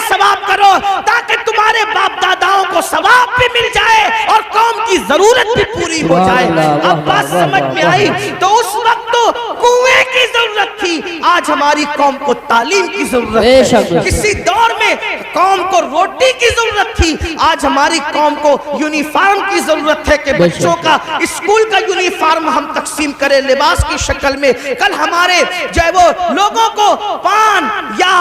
सवाब करो ताकि तुम्हारे बाप दादाओं को सवाब भी मिल जाए और कौम की जरूरत भी पूरी हो जाए। अब बात समझ में आई? तो उस वक्त तो कुएं की जरूरत थी, आज हमारी कौम को तालीम की जरूरत है। किसी दौर में कौम को रोटी की जरूरत थी, आज हमारी कौम को यूनिफॉर्म की जरूरत है कि बच्चों का स्कूल का यूनिफॉर्म हम तकसीम करें लिबास की शक्ल में। कल हमारे जो है वो लोगों को पान या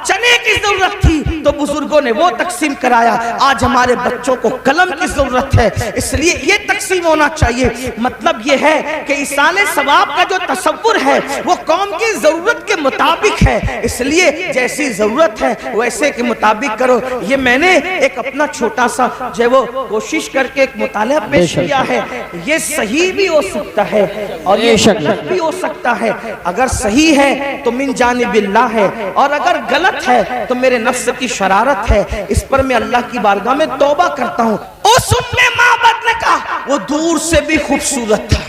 चने की जरूरत थी तो बुजुर्गों ने वो तकसीम कराया, आज हमारे बच्चों को कलम की जरूरत है, इसलिए ये तकसीम होना चाहिए। मतलब ये है कि इसाले सवाब का जो तसव्वुर है वो कौम की जरूरत के मुताबिक है, इसलिए जैसी जरूरत है वैसे के मुताबिक करो। ये मैंने एक अपना छोटा सा जो वो कोशिश करके एक मुताला पेश किया है। ये सही भी हो सकता है और ये गलत भी हो सकता है। अगर सही है तो मिन जानिबिल्लाह है और अगर गलत है तो मेरे नफ्स की शरारत है। इस पर मैं अल्लाह की बारगाह में तौबा करता हूँ। उस उम्मे माबद ने कहा वो दूर से भी खूबसूरत था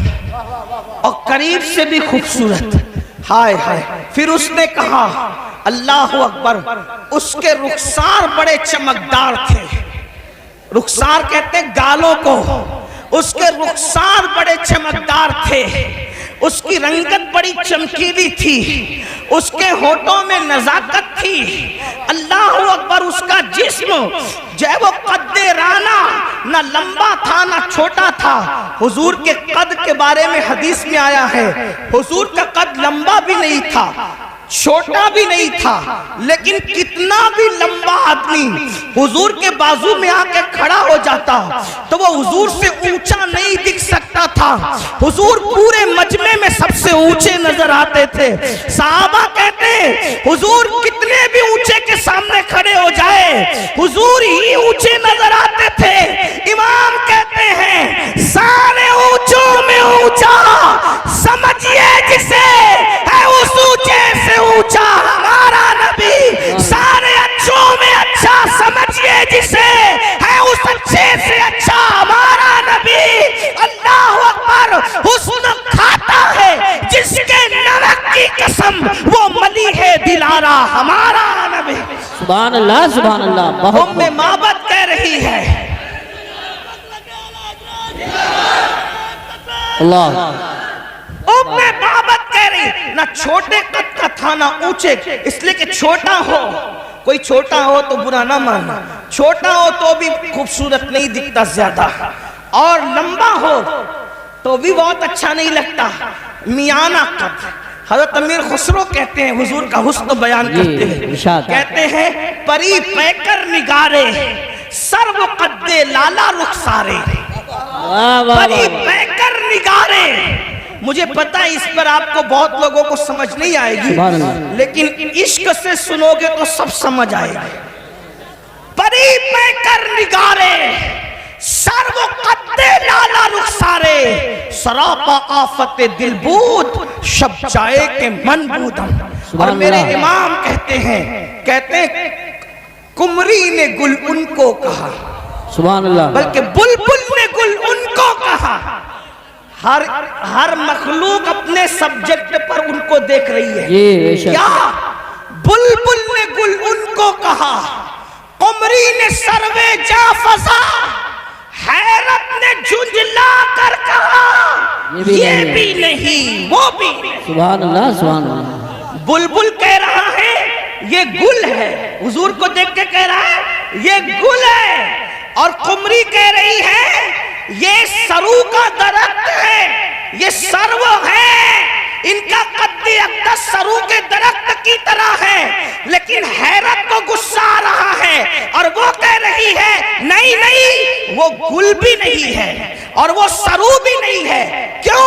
और करीब से भी खूबसूरत। हाय हाय। फिर उसने कहा अल्लाह अकबर, उसके रुखसार बड़े चमकदार थे। रुखसार कहते हैं गालों को। उसके रुखसार बड़े चमकदार थे, उसकी रंगत बड़ी चमकीली थी, उसके होठों में नजाकत थी। अल्लाह अकबर। उसका जिस्म जो है वो कद्दे राना, ना लंबा था ना छोटा था। हुजूर के कद के बारे में हदीस में आया है, हुजूर का कद लंबा भी नहीं था छोटा भी नहीं था, लेकिन कितना भी लंबा आदमी हुजूर के बाजू में आके खड़ा हो जाता तो वो हुजूर से ऊंचा नहीं दिख सकता था। हुजूर पूरे मजमे में सबसे ऊंचे नजर आते थे। सहाबा कहते हुजूर कितने भी ऊंचे के सामने खड़े हो जाए हुजूर ही ऊंचे नजर आते थे। इमाम कहते हैं सारे ऊंचों में ऊंचा समझिए जिसे है उस ऊंचे से ऊंचा हमारा नबी। सारे अच्छों में अच्छा समझिए जिसे है उस अच्छे से अच्छा हमारा नबी। अल्लाह अकबर। हुस्न खाता है जिसके नमक की कसम वो मली है दिलारा हमारा नबी। सुभान अल्लाह सुभान अल्लाह। उम्मे माबद कह रही है अल्लाह। उम्मे माबद कह रही ना छोटे कद का था ना ऊंचे, इसलिए कि छोटा हो, कोई छोटा हो तो बुरा ना मानना, छोटा हो तो भी खूबसूरत नहीं दिखता ज्यादा, और लंबा हो तो भी बहुत अच्छा नहीं लगता। मियाना कद। हज़रत अमीर खुसरो कहते हैं, हुजूर का हुस्न बयान करते हैं, कहते हैं परी पैकर निगारे सर्व कद्दे लाला रुखसारे। परी पैकर निगारे। मुझे पता है इस पर आपको बहुत लोगों को समझ नहीं आएगी, लेकिन इश्क से सुनोगे तो सब समझ आएगा। परी पैकर निगारे सर्व कद्दे लाला रुखसारे सरापा आफत दिलबूद शब जाए के मन बूदम। और मेरे इमाम कहते कुमरी ने गुल उनको कहा, सुभान अल्लाह, बल्कि बुलबुल ने गुल उनको कहा। हर मखलूक अपने सब्जेक्ट पर उनको देख रही है। क्या बुलबुल ने गुल उनको कहा, कुमरी ने सर्वे जा फसा, हैरत ने झुंझला कर कहा ये भी नहीं वो भी नहीं। सुभान अल्लाह सुभान अल्लाह। बुलबुल कह रहा है ये गुल है, हुजूर को देख के कह रहा है ये गुल है, और कुमरी कह रही है ये सरू का दरख्त है, ये सर्व है, इनका कद्दे अक़दस सरू के दरख्त की तरह है। लेकिन हैरत को गुस्सा आ रहा है और वो कह रही है नहीं नहीं वो गुल भी नहीं है और वो सरू भी नहीं है। क्यों?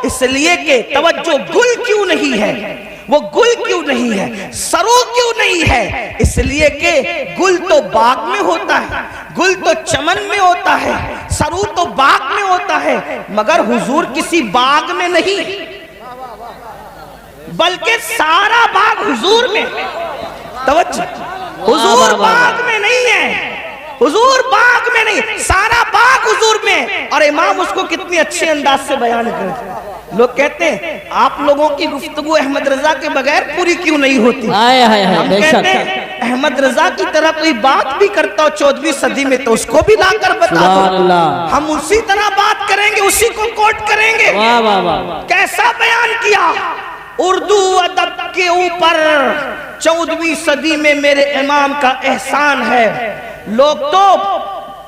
इसलिए कि तवज्जो, गुल क्यों नहीं है, वो गुल क्यों नहीं है, सरू क्यों नहीं है? इसलिए कि गुल तो बाग में होता है, गुल तो चमन में होता है, सरू तो बाग में होता है, मगर हुजूर किसी बाग में नहीं, बल्कि सारा बाग हुजूर में। तवज्जो, हुजूर बाग में नहीं है, हुजूर बाग में नहीं, सारा बाग हुजूर में। और इमाम उसको कितनी अच्छे अंदाज से बयान करते। लोग कहते हैं आप लोगों की गुफ्तगू अहमद रजा के बगैर पूरी क्यों नहीं होती। हम कहते हैं अहमद रजा की तरह कोई बात भी करता हो 14वीं सदी में तो उसको भी लाकर बता सुभान दो, अल्लाह। हम उसी तरह बात करेंगे, उसी को कोट करेंगे। वाह वाह वाह। कैसा बयान किया उर्दू अदब के ऊपर 14वीं सदी में मेरे इमाम का एहसान है। लोग तो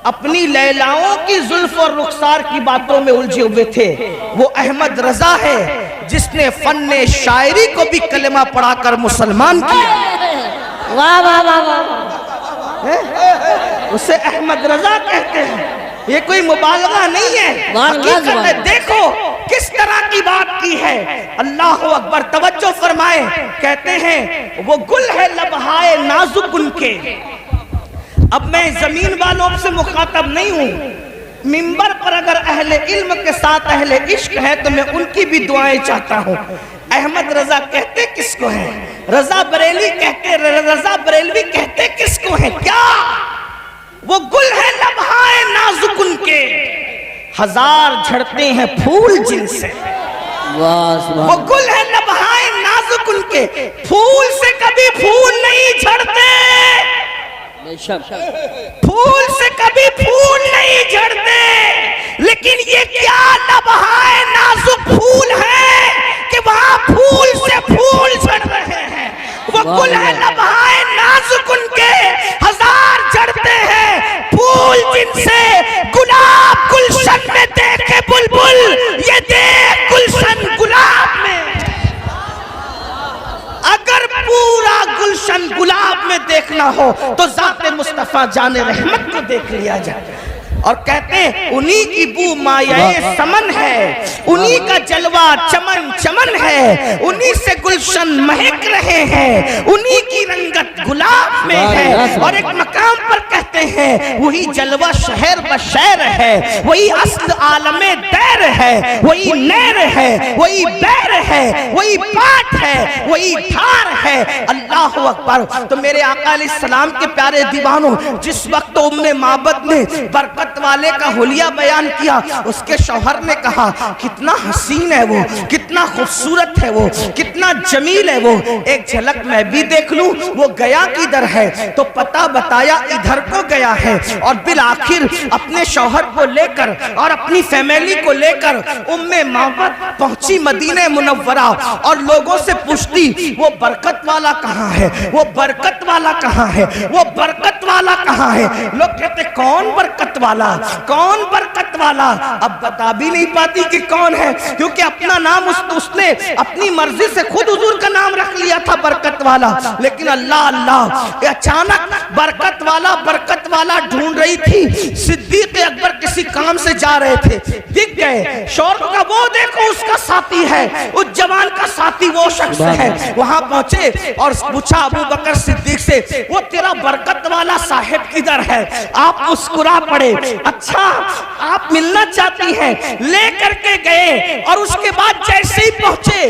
अपनी लैलाओं की जुल्फ और रुखसार की बातों में उलझे हुए थे। वो अहमद रजा है जिसने फन्ने शायरी को भी कलमा पढ़ाकर मुसलमान किया। वाह वाह वाह वाह। उसे अहमद रजा कहते हैं, ये कोई मुबालगा नहीं है, वाह, हकीकत वाह। है। देखो किस तरह की बात की है। अल्लाह अकबर, तवज्जो फरमाए। कहते हैं वो गुल है लबहाए नाजुक उनके। अब मैं जमीन वालों से मुखातब नहीं हूं, मिंबर पर अगर अहले इल्म के साथ अहले इश्क है तो मैं उनकी भी दुआएं चाहता हूं। अहमद रजा कहते किसको है? रजा बरेली कहते, रजा बरेलवी कहते किसको है? क्या वो गुल है लम्हाए नाजुक उनके, हजार झड़ते हैं फूल जिनसे। वो गुल है लम्हाए नाजुक उनके, फूल से कभी फूल नहीं झड़ते, फूल से कभी फूल नहीं झड़ते। लेकिन ये क्या लम्हाए नाजुक फूल है कि वहां फूल से फूल झड़ रहे हैं। वो गुल है लम्हाए नाजुक उनके, हजार झड़ते हैं फूल जिनसे। गुलाब गुलशन में देखे बुलबुल, ये देख गुलशन गुलाब में। अगर पूरा गुलशन गुलाब में देखना हो तो ज़ाते मुस्तफा जाने रहमत को देख लिया जाए। और कहते हैं उन्हीं की बू मायाए समन है, उन्हीं का जलवा चमन चमन है, उन्हीं से गुलशन महक रहे हैं, उन्हीं की रंगत गुलाब में है। और एक मकाम पर कहते हैं वही जलवा शहर बशैर है, वही असल आलमे दैर है, वही नैर है, वही बैर है, वही पाठ है, वही धार है। अल्लाह अकबर। तो मेरे आका अलैहिस्सलाम के प्यारे दीवानों, जिस वक्त उम्मे माबद ने बरकत वाले का हुलिया बयान किया, उसके शौहर ने कहा कितना हसीन है वो, कितना खूबसूरत है वो, कितना जमील है वो, एक झलक मैं भी देख लूं। वो गया किधर है तो पता बताया इधर को गया है। और बिल आखिर अपने शौहर को लेकर और अपनी फैमिली को लेकर उम्मे माबद पहुंची मदीने मुनव्वरा और लोगों से पूछती वो बरकत वाला कहाँ है, वो बरकत वाला कहाँ है, वो बरकत वाला कहाँ है। लोग कहते कौन बरकत वाला, कौन बरकत वाला। अब बता भी नहीं पाती कि कौन है, क्योंकि अपना नाम उसने अपनी मर्जी से खुद हुजूर का नाम रख लिया था बरकत वाला। लेकिन अल्लाह अल्लाह, अचानक बरकत वाला ढूंढ रही थी। सिद्दीक अकबर किसी काम से जा रहे थे, दिख गए। शौहर का वो देखो उसका साथी है, उस जवान का साथी वो शख्स है। वहां पहुंचे और पूछा अबू बकर सिद्दीक से, वो तेरा बरकत वाला साहिब किधर है? आप मुस्कुरा पड़े। अच्छा आप मिलना चाहती हैं? ले करके गए और उसके बाद जैसे ही पहुंचे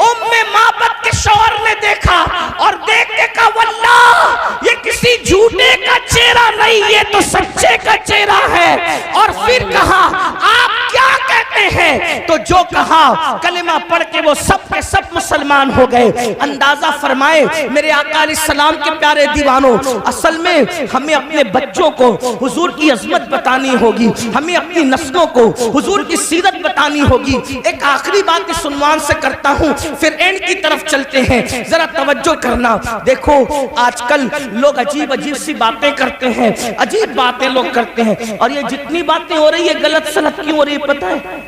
उम्मे माबद के शौहर ने देखा और देख के कहा वल्लाह ये किसी झूठे का चेहरा नहीं, ये तो सच्चे का चेहरा है। और फिर कहा आप क्या कहते हैं? तो जो कहा कलिमा पढ़ के वो सब के सब मुसलमान हो गए। अंदाजा फरमाए मेरे आका अलैहिस्सलाम के प्यारे दीवानों, असल में हमें अपने बच्चों को हुजूर की अजमत बतानी होगी, हमें अपनी नस्लों को हुजूर की सीरत बतानी होगी। एक आखिरी बात इस उन्वान से करता हूं, फिर एंड की तरफ चलते हैं। जरा तवज्जो करना। देखो आजकल लोग अजीब अजीब सी बातें करते हैं, अजीब बातें लोग करते हैं। और ये जितनी बातें हो रही है गलत सलत क्यों हो रही है पता है?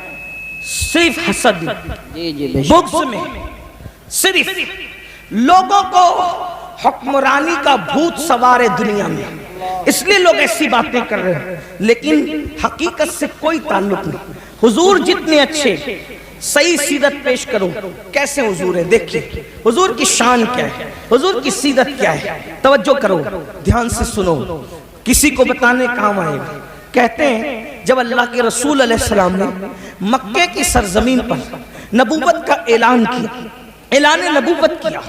सिर्फ हसद, बुग़्ज़ में सिर्फ लोगों को हुक्मरानी का भूत सवार है दुनिया में, इसलिए लोग ऐसी बातें कर रहे हैं। लेकिन हकीकत से कोई ताल्लुक नहीं। हुजूर जितने अच्छे, सही सीरत पेश करो कैसे हुजूर है। देखिए हुजूर की शान क्या है, हुजूर की सीरत क्या है। तवज्जो करो, ध्यान से सुनो, किसी को बताने काम आएगा। कहते हैं जब अल्लाह के रसूल अलैहिस्सलाम ने मक्के की सरजमीन पर नबूवत का ऐलान किया, ऐलान नबूवत किया,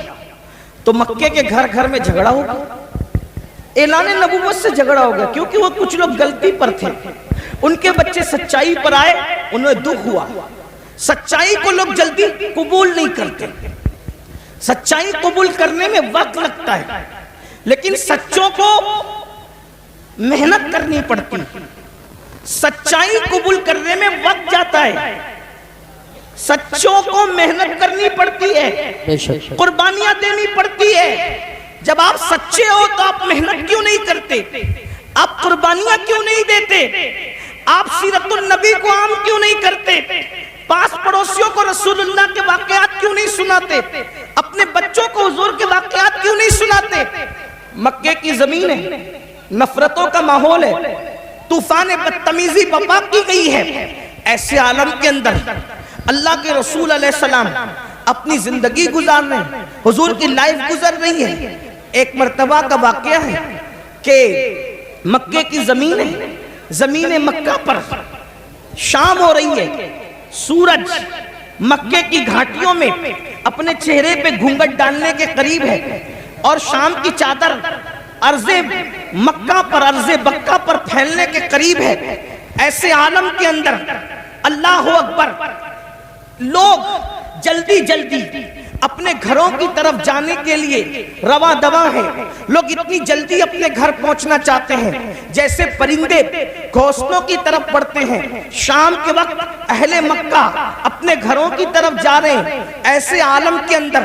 तो मक्के के घर घर में झगड़ा हो गया। ऐलान नबूवत से झगड़ा हो गया क्योंकि वो कुछ लोग गलती पर थे, उनके बच्चे सच्चाई पर आए, उन्हें दुख हुआ। सच्चाई को लोग जल्दी कबूल नहीं करते, सच्चाई कबूल करने में वक्त लगता है। लेकिन सच्चों को मेहनत करनी पड़ती, सच्चाई कबूल करने में वक्त जाता है, सच्चों को मेहनत करनी पड़ती है, बेशक कुर्बानियां देनी पड़ती है। जब आप सच्चे हो तो आप मेहनत क्यों नहीं करते, आप कुर्बानियां क्यों नहीं देते, आप सीरतुल नबी को आम क्यों नहीं करते, पास पड़ोसियों को रसूलुल्लाह के वाकयात क्यों नहीं सुनाते, अपने बच्चों को हुजूर के वाकयात क्यों नहीं सुनाते। मक्के की जमीन है, नफरतों का माहौल है, तूफान बदतमीजी बपा की गई है। ऐसे आलम के अंदर अल्लाह के रसूल अलैहिस्सलाम अपनी जिंदगी गुजार रहे हैं, हुजूर की लाइफ गुजर रही है। एक मर्तबा का वाकया है कि मक्के की जमीन है, जमीन मक्का पर शाम हो रही है, सूरज मक्के की घाटियों में अपने चेहरे पे घूंघट डालने के करीब है और शाम की चादर अर्ज़े मक्का पर, अर्ज़े बक्का पर फैलने के करीब है। ऐसे आलम के अंदर अल्लाह अकबर, लोग जल्दी जल्दी अपने घरों की तरफ जाने के लिए रवा दवा है। लोग इतनी जल्दी अपने घर पहुंचना चाहते हैं जैसे परिंदे घोंसलों की तरफ बढ़ते हैं। शाम के वक्त अहले मक्का अपने घरों की तरफ जा रहे हैं। ऐसे आलम के अंदर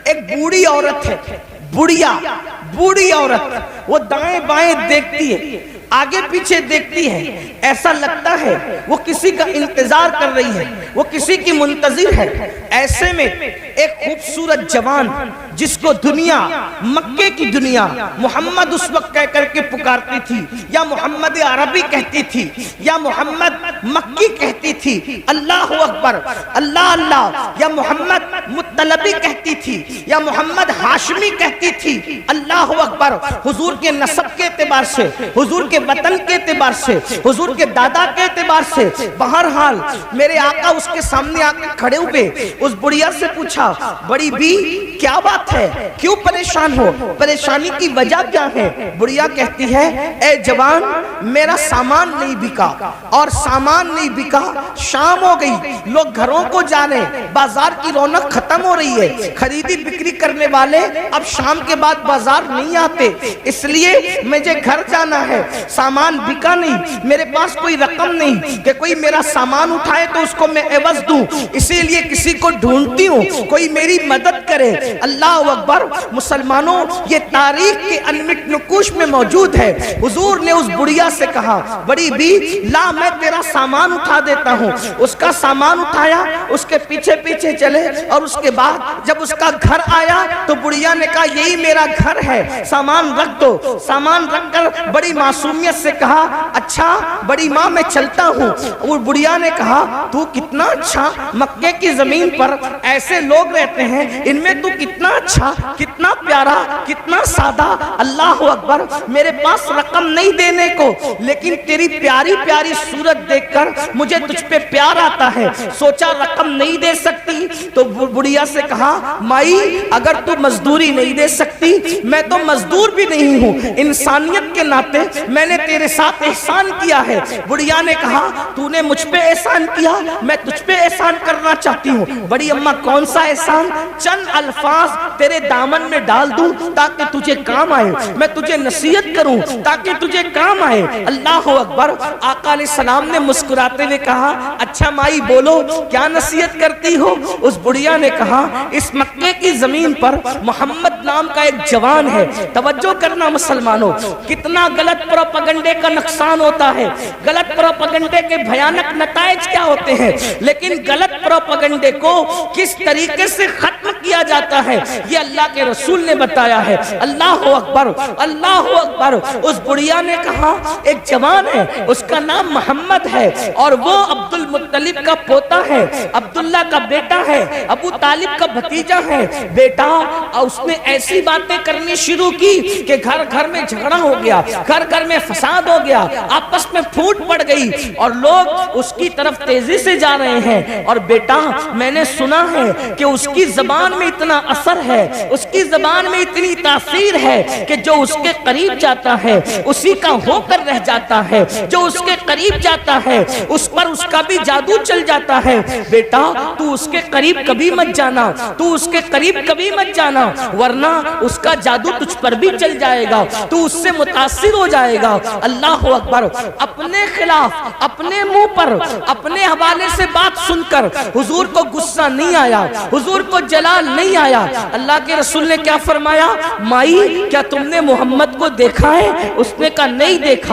एक बूढ़ी औरत है, बूढ़ी औरत, वो दाएं बाएं देखती है, आगे पीछे देखती है, ऐसा लगता है वो किसी का इंतजार कर रही है, वो किसी की मुंतजिर है। ऐसे में एक खूबसूरत जवान जिसको दुनिया, मक्के की दुनिया मोहम्मद उस वक्त कह करके पुकारती थी, या मोहम्मद अरबी कहती थी, या मोहम्मद मक्की कहती थी, अल्लाह अकबर, अल्लाह अल्लाह, या मोहम्मद मुत्तलबी कहती थी, या मोहम्मद हाशमी कहती थी, अल्लाह अकबर। हुजूर के नस्ब के एतबार से, हुजूर के वतन के एतबार से, हुजूर के दादा के एतबार से, बहरहाल मेरे आका उसके सामने आकर खड़े हुए उस बुढ़िया से पूछा, बड़ी बी क्या बात है, क्यों परेशान हो, परेशानी की वजह क्या है। बुढ़िया कहती है, ए जवान, मेरा सामान नहीं बिका, और सामान नहीं बिका, शाम हो गई, लोग घरों को जा रहे, बाजार की रौनक खत्म हो रही है, खरीदी बिक्री करने वाले अब शाम के बाद बाजार नहीं आते, इसलिए मुझे घर जाना है, सामान बिका नहीं, मेरे पास कोई रकम नहीं कि कोई मेरा सामान उठाए तो उसको मैं एवज दूं, इसीलिए किसी को ढूंढती हूँ, कोई मेरी मदद करे। अल्लाह अकबर। मुसलमानों, ये तारीख के अनमिट नुकूश में मौजूद है। हुजूर ने उस बुढ़िया से कहा, बड़ी बी ला, मैं तेरा सामान उठा देता हूँ। उसका सामान उठाया, उसके पीछे पीछे चले, और उसके बाद जब उसका घर आया तो बुढ़िया ने कहा, यही मेरा घर है, सामान रख दो। सामान रखकर बड़ी मासूमियत से कहा, अच्छा बड़ी माँ मैं चलता हूँ। और बुढ़िया ने कहा, तू कितना अच्छा, मक्के की जमीन पर ऐसे लोग रहते हैं, इनमें तू कितना अच्छा, कितना प्यारा, कितना सादा। अल्लाह अकबर। मेरे पास रकम नहीं देने को, लेकिन तेरी प्यारी प्यारी सूरत देखकर मुझे तुझ पे प्यार आता है, सोचा रकम नहीं दे सकती। तो बुढ़िया से कहा, माई अगर तू मजदूरी नहीं दे सकती, मैं तो मजदूर भी नहीं हूँ, इंसानियत के नाते मैंने तेरे साथ एहसान किया है। बुढ़िया ने कहा, तूने मुझ पे एहसान किया, मैं तुझ पे एहसान करना चाहती हूँ। बड़ी अम्मा, कौन सा एहसान? चंद अल्फाज तेरे दामन में डाल दूं ताकि तुझे काम आए, मैं तुझे नसीहत करूं ताकि तुझे काम आए। अल्लाह अकबर। आका अलैहिस्सलाम ने मुस्कुराते हुए कहा, अच्छा माई बोलो, क्या नसीहत करती हो? उस बुढ़िया ने कहा, इस मक्के की जमीन पर मोहम्मद नाम का एक जवान है। तवज्जो करना मुसलमानों, कितना गलत प्रोपेगेंडे का नुकसान होता है, गलत प्रोपेगेंडे के भयानक नतायज क्या होते हैं, लेकिन गलत प्रोपेगेंडे को किस तरीके से खत्म किया जाता है ये अल्लाह के रसूल ने बताया है। अल्लाह अकबर, अल्लाह अकबर। उस बुढ़िया ने कहा, एक जवान है, उसका नाम मोहम्मद है, और वो अब्दुल मुत्तलिब का पोता है, अब्दुल्ला का बेटा है, अबू तालिब का भतीजा है। बेटा, और उसने ऐसी बातें करनी शुरू की कि घर घर में झगड़ा हो गया, घर घर में फसाद हो गया, आपस में फूट पड़ गई, और लोग उसकी तरफ तेजी से जा रहे हैं। और बेटा, मैंने सुना है कि उसकी जबान में इतना असर है, उसकी जबान में इतनी तासीर है कि जो उसके करीब जाता है उसी का होकर रह जाता है, जो उसके करीब जाता है, उस पर उसका भी जादू चल जाता है। बेटा तू उसके करीब कभी मत जाना, तू उसके करीब कभी मत जाना, वरना उसका जादू तुझ पर भी चल जाएगा, तू उससे मुतासिर हो जाएगा। अल्लाह अकबर। अपने खिलाफ, अपने मुंह पर, अपने हवाले से बात सुनकर हुजूर को गुस्सा नहीं आया, हुजूर को जलाल नहीं आया। अल्लाह के रसूल ने क्या फरमाया, माई क्या तुमने मोहम्मद को देखा है? उसने कहा नहीं देखा।